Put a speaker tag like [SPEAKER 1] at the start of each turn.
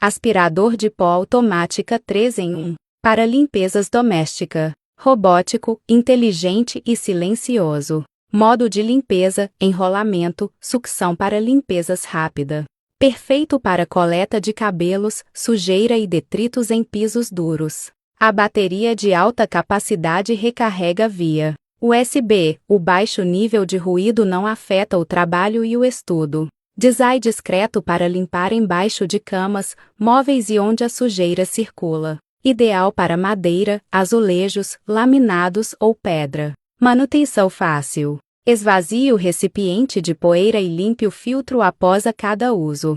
[SPEAKER 1] Aspirador de pó automática 3 em 1. Para limpezas doméstica. Robótico, inteligente e silencioso. Modo de limpeza, enrolamento, sucção para limpezas rápida. Perfeito para coleta de cabelos, sujeira e detritos em pisos duros. A bateria de alta capacidade recarrega via USB. O baixo nível de ruído não afeta o trabalho e o estudo. Design discreto para limpar embaixo de camas, móveis e onde a sujeira circula. Ideal para madeira, azulejos, laminados ou pedra. Manutenção fácil. Esvazie o recipiente de poeira e limpe o filtro após a cada uso.